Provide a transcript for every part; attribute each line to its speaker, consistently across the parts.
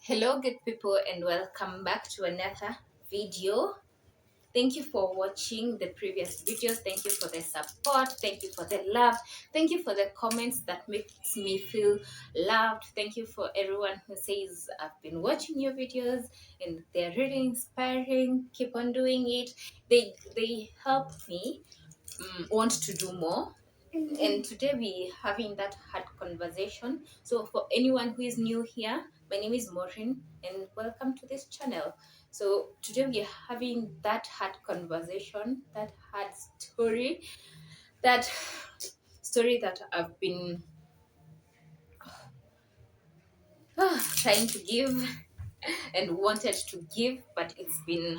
Speaker 1: Hello, good people, and welcome back to another video. Thank you for watching the previous videos. Thank you for the support. Thank you for the love. Thank you for the comments that makes me feel loved. Thank you for everyone who says I've been watching your videos and they're really inspiring. Keep on doing it. They help me want to do more. And today we having that hard conversation. So for anyone who is new here, my name is Maureen and welcome to this channel. So today we are having that hard conversation, that hard story, that story that I've been trying to give and wanted to give, but it's been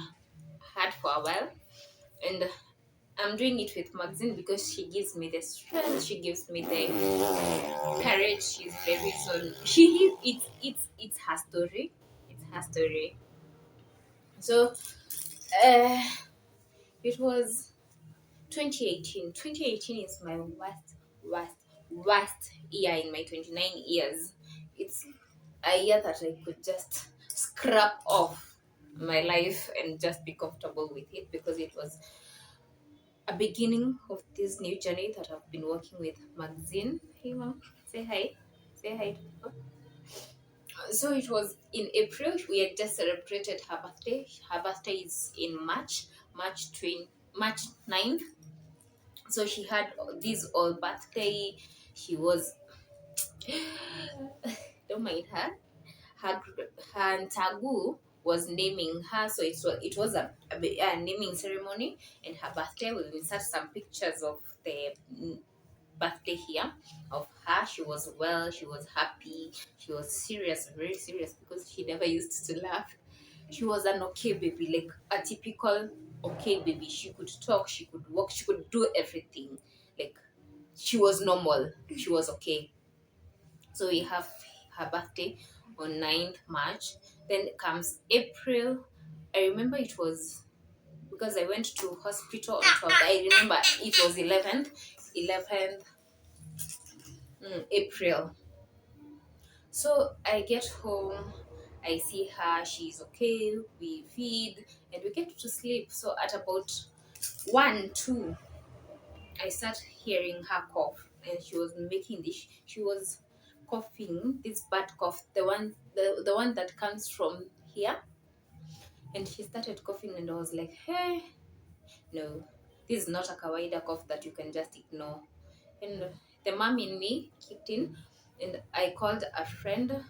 Speaker 1: hard for a while. And I'm doing it with Maxine because she gives me the strength, she gives me the courage. She's the reason. It's her story. It's her story. So uh, it was 2018. 2018 is my worst year in my 29 years. It's a year that I could just scrap off my life and just be comfortable with it because it was a beginning of this new journey that I've been working with Maxine. Hey mom, say hi. Say hi to people. So it was in April. We had just celebrated her birthday. Her birthday is in March 9th. So she had this all birthday. She was don't mind her. Her her Ntagu was naming her, so it was a naming ceremony, and her birthday. We will insert some pictures of the birthday here of her. She was well, she was happy, she was serious, very serious, because she never used to laugh. She was an okay baby, like a typical okay baby. She could talk, she could walk, she could do everything. Like she was normal, she was okay. So we have her birthday on 9th March. Then comes April. I remember it was because I went to hospital on 12th. I remember it was 11th April. So I get home, I see her, she's okay, we feed, and we get to sleep. So at about 1, 2, I start hearing her cough, and she was making this, she was coughing, this bad cough, the one that comes from here. And she started coughing, and I was like, hey, no, this is not a kawaida cough that you can just ignore. And the mom in me kicked in, and I called a friend,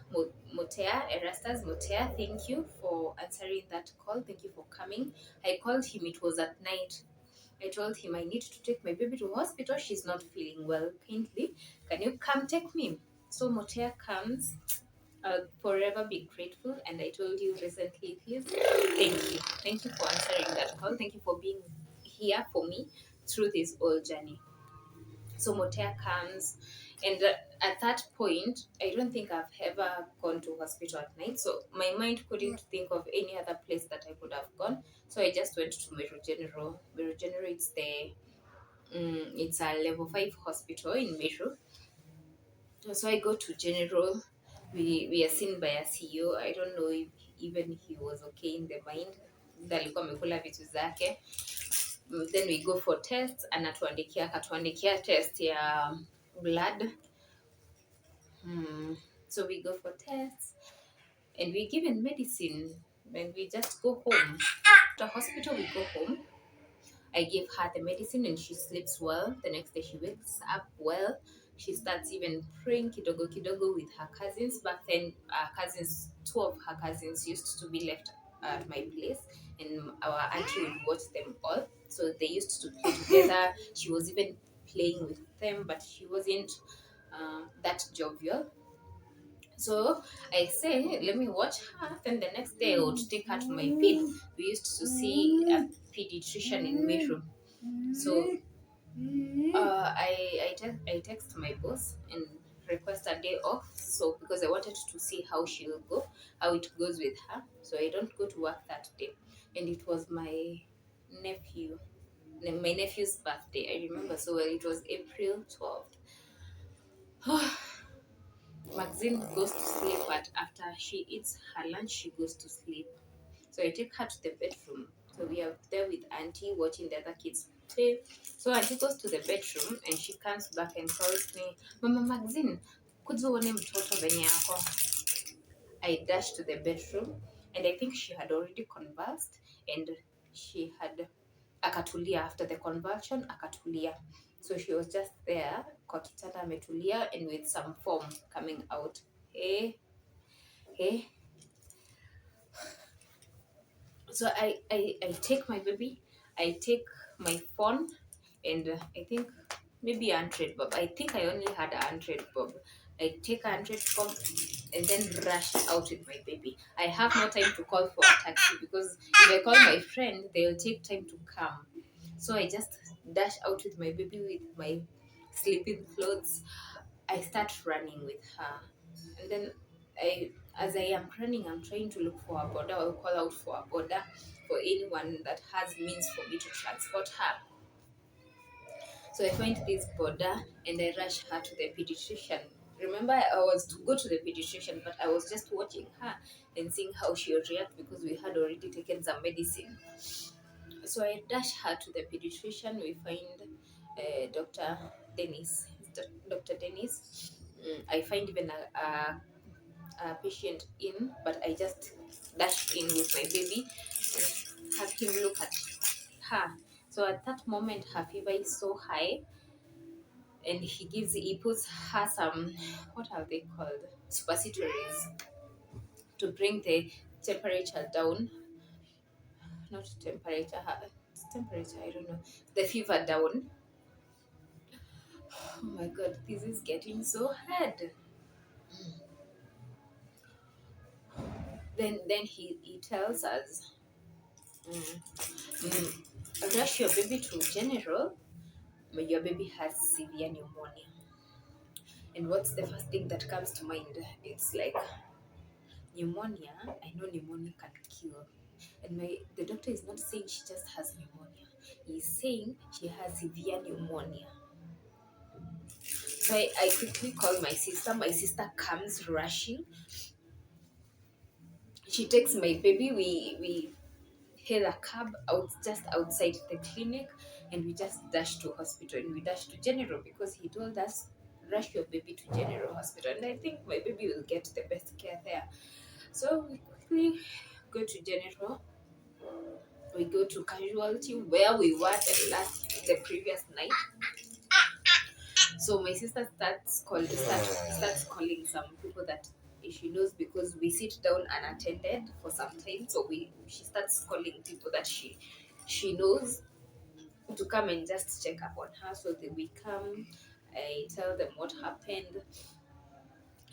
Speaker 1: Motea, Erastus Motea. Thank you for answering that call. Thank you for coming. I called him, it was at night. I told him I need to take my baby to hospital. She's not feeling well painfully. Can you come take me? So Motea comes. I'll forever be grateful. And I told you recently, please. Thank you. Thank you for answering that call. Thank you for being here for me through this whole journey. So Motea comes, and at that point, I don't think I've ever gone to hospital at night. So my mind couldn't think of any other place that I could have gone. So I just went to Meru General. Meru General, it's a level 5 hospital in Meru. So I go to General. We are seen by a CEO. I don't know if even he was okay in the mind. Alikuwa amekula vitu zake. Then we go for tests, akatuandikia test ya blood. So we go for tests and we given medicine, and we just go home. To hospital we go home. I give her the medicine and she sleeps well. The next day she wakes up well. She starts even praying kidogo kidogo with her cousins. Back then, two of her cousins used to be left at my place, and our auntie would watch them all. So they used to play together. She was even playing with them, but she wasn't that jovial. So I say, let me watch her. Then the next day I would take her to my ped. We used to see a pediatrician in Metro. So I text my boss and request a day off. So because I wanted to see how she'll go, how it goes with her. So I don't go to work that day. And it was nephew, my nephew's birthday. I remember so well. It was April 12th. Maxine goes to sleep, but after she eats her lunch, she goes to sleep. So I take her to the bedroom. So we are there with Auntie watching the other kids play. So Auntie goes to the bedroom and she comes back and calls me, Mama Maxine, kuja uone mtoto venye yako. I dashed to the bedroom and I think she had already convulsed and she had akatulia after the convulsion akatulia. So she was just there kwa kitanda ametulia and with some foam coming out. Hey, hey. So I take my baby, I take my phone, and I think maybe 100 bob. I think I only had 100 bob. I take 100 bob and then rush out with my baby. I have no time to call for a taxi because if I call my friend, they'll take time to come. So I just dash out with my baby with my sleeping clothes. I start running with her, and then as I am running, I'm trying to look for a border or call out for a border for anyone that has means for me to transport her. So I find this border and I rush her to the pediatrician. Remember, I was to go to the pediatrician, but I was just watching her and seeing how she would react because we had already taken some medicine. So I dash her to the pediatrician. We find Dr. Dennis. Dr. Dennis. I find even a patient in, but I just dashed in with my baby and have him look at her. So at that moment, her fever is so high, and he puts her some, what are they called? Suppositories to bring the temperature down. Not temperature, temperature, I don't know. The fever down. Oh my god, this is getting so hard. Then he tells us, mm, rush your baby to general. Your baby has severe pneumonia. And what's the first thing that comes to mind? It's like pneumonia. I know pneumonia can kill. And the doctor is not saying she just has pneumonia. He's saying she has severe pneumonia. So I quickly call my sister. My sister comes rushing. She takes my baby. We hail a cab out just outside the clinic and we just dash to hospital and we dash to general because he told us rush your baby to general hospital and I think my baby will get the best care there. So we quickly go to general. We go to casualty where we were the previous night. So my sister starts calling some people that she knows because we sit down unattended for some time. So she starts calling people that she knows to come and just check up on her. So we come, I tell them what happened.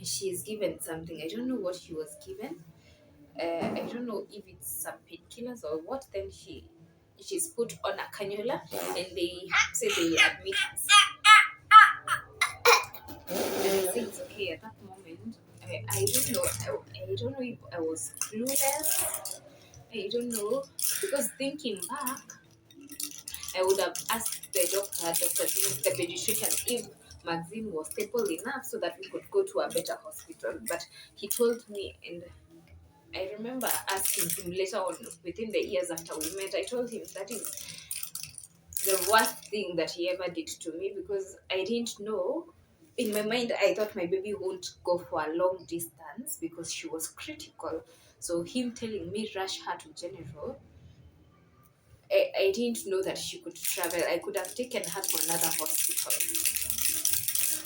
Speaker 1: She's given something. I don't know what she was given. I don't know if it's some painkillers or what. Then she's put on a cannula and they say they will admit us. And I say it's okay at that moment. I don't know. I don't know if I was clueless. I don't know because thinking back, I would have asked the doctor, the pediatrician, if Maxine was stable enough so that we could go to a better hospital. But he told me, and I remember asking him later on, within the years after we met, I told him that is the worst thing that he ever did to me because I didn't know. In my mind, I thought my baby won't go for a long distance because she was critical. So him telling me rush her to general, I didn't know that she could travel. I could have taken her to another hospital.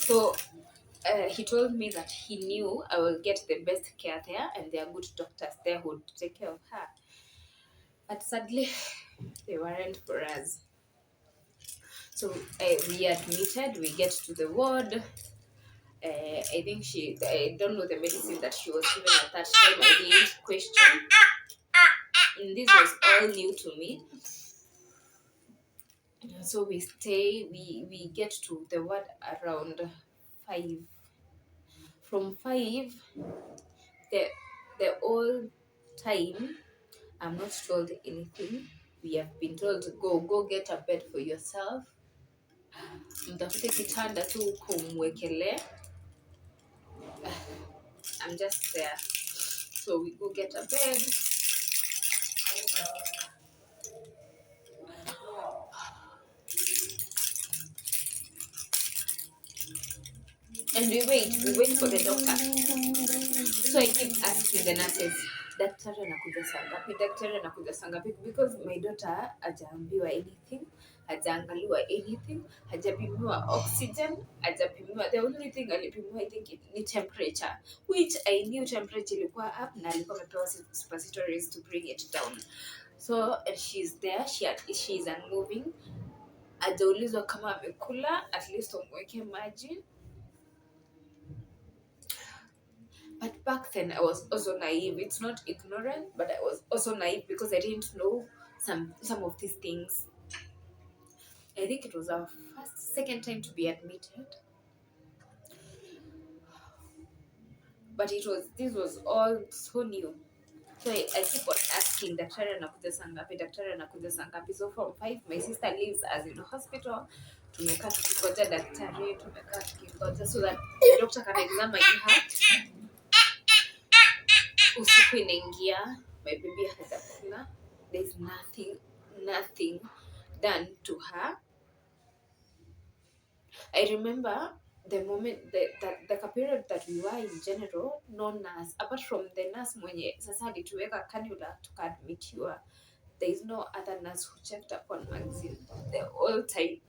Speaker 1: So he told me that he knew I will get the best care there and there are good doctors there who would take care of her. But sadly, they weren't for us. So we admitted, we get to the ward. I think I don't know the medicine that she was given at that time. I didn't question. And this was all new to me. So we stay, we get to the ward around 5. From 5, the the whole time I'm not told anything. We have been told to go get a bed for yourself. Mtafute kitanda tu kumwekelee. I'm just there. So we go get a bed. And we wait for the doctor. So I keep asking the nurses, daktari anakuja saa ngapi? Daktari anakuja saa ngapi? Because my daughter hajaambiwa anything, hajaangaliwa anything, hajapimiwa oxygen, hajapimiwa. The only thing alipimiwa I think ni temperature, which I knew temperature ilikuwa up na alikuwa amepewa suppositories to bring it down. So she's there, she's unmoving. Hajaulizwa kama amekula, at least umweke maji. But back then I was also naive. It's not ignorant, but I was also naive because I didn't know some of these things. I think it was our second time to be admitted. But this was all so new. So I keep on asking, daktari anakuja saa ngapi? Daktari anakuja saa ngapi? So from 5, my sister lives as in the hospital. Tumekaa tukingoja daktari, tumekaa tukingoja so that the doctor can examine her. Usiku inaingia, my baby hajakula. There's nothing done to her. I remember the moment the period that we were in general, no nurse apart from the nurse mwenye sasa alituweka cannula tukaadmitiwa. There is no other nurse who checked up on Maxine the whole time.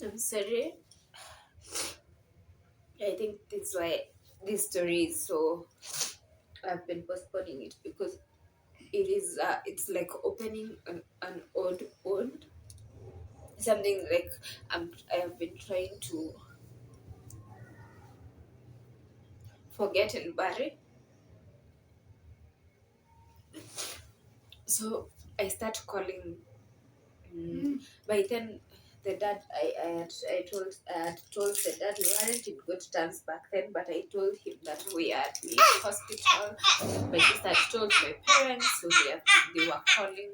Speaker 1: I'm sorry. I think that's why this story is so, I've been postponing it because it is it's like opening an old wound, something like I have been trying to forget and bury. So I start calling. By then, the dad I had told the dad we weren't in good terms back then, but I told him that we are at the hospital. My sister had told my parents, so they were calling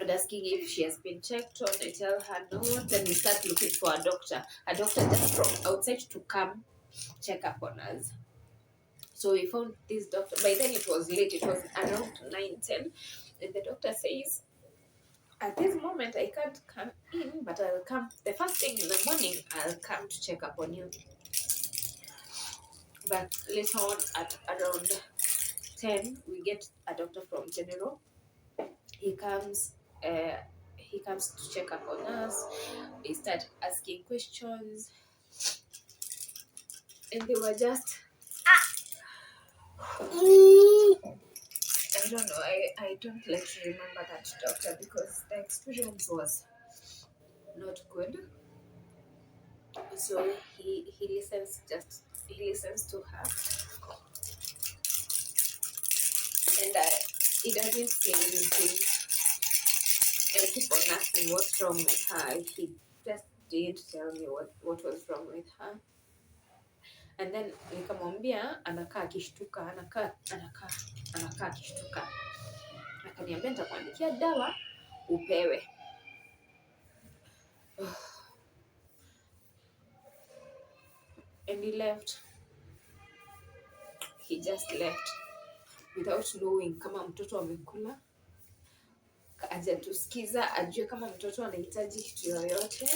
Speaker 1: and asking if she has been checked on. I tell her no. Then we start looking for a doctor just from outside to come check up on us. So we found this doctor. By then it was late. It was around 9:10, and the doctor says, "At this moment, I can't come in, but I'll come the first thing in the morning. I'll come to check up on you." But later on, at around 10, we get a doctor from General. He comes. He comes to check up on us. They start asking questions, and they were just. I don't know. I don't like to remember that doctor because the experience was not good. So he listens to her, and he doesn't say anything. I keep on asking what's wrong with her. He just didn't tell me what was wrong with her. And then nikamwambia anakaa akishtuka, anakaa akishtuka. Akaniambia nitakuandikia dawa upewe. And he left. He just left without knowing kama mtoto amekula. Hajatusikiza ajue kama mtoto anahitaji kitu yoyote.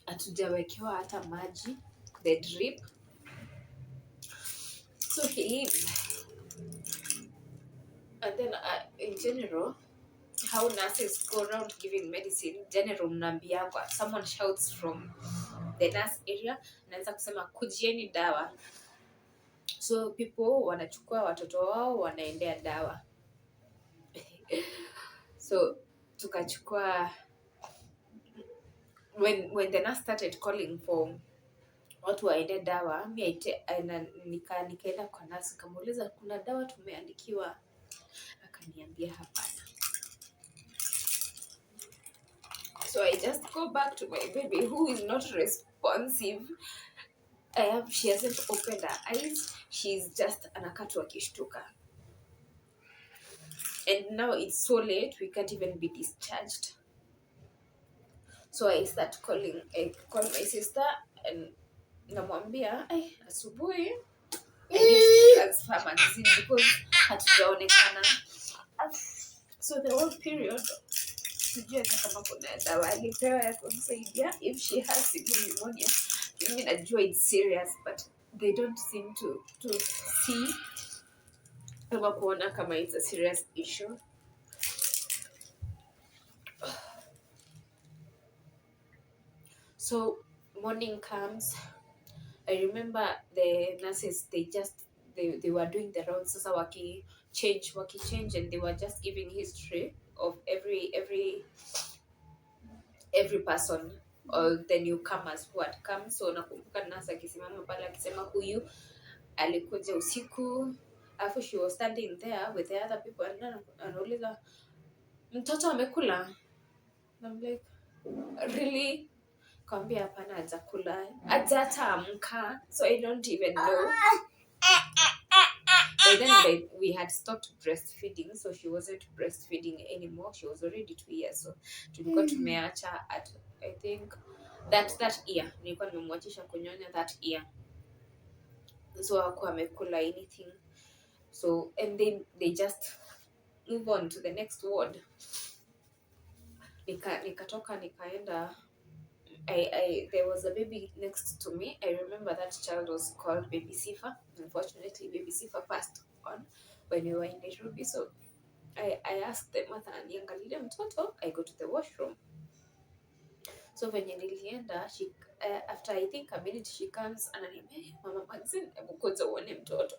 Speaker 1: Hatujawekewa hata maji, the drip. So he leaves. And then in general, how nurses go around giving medicine, general mnaambiangwa, someone shouts from the nurse area, anaanza kusema kujieni dawa. So people wanachukua watoto wao wanaendea dawa. So tukachukua, when the nurse started calling for watu waende dawa, nikaenda kwa nurse kamuuliza kuna dawa tumeandikiwa. Akaniambia hapana. So I just go back to my baby who is not responsive. She hasn't opened her eyes. She's just anakatwa akishtuka. And now it's so late, we can't even be discharged. So I call my sister and namwambia asubuhi I need to transfer magazine because hatujaonekana. So the whole period sijui hata kama kuna dawa alipewa ya kumsaidia if she has severe pneumonia. Mimi najua it's serious but they don't seem to see kama kuona kama it's a serious issue. So morning comes. I remember the nurses, they were doing the rounds sasa change and they were just giving history of every person or the newcomers who had come. So nakumbuka nurse akisimama pale akisema huyu alikuja usiku, alafu she was standing there with the other people and anauliza mtoto amekula. I'm like, really? Kwambia hapana, hajakula, hajataamka. So I don't even know. By then we had stopped breastfeeding, so she wasn't breastfeeding anymore. She was already 2 years, so tulikuwa tumeacha at I think that year nilikuwa nimemwachisha kunyonya that year, so hakuwa amekula anything. So and then they just move on to the next ward. Nikatoka nikaenda. There was a baby next to me. I remember that child was called Baby Sifa. Unfortunately, Baby Sifa passed on when we were in Nairobi. So I asked the mother aniangalie mtoto. I go to the washroom. So venye nilienda, after I think a minute she comes ananiambia, Mama Maxine, hebu kuja uone mtoto.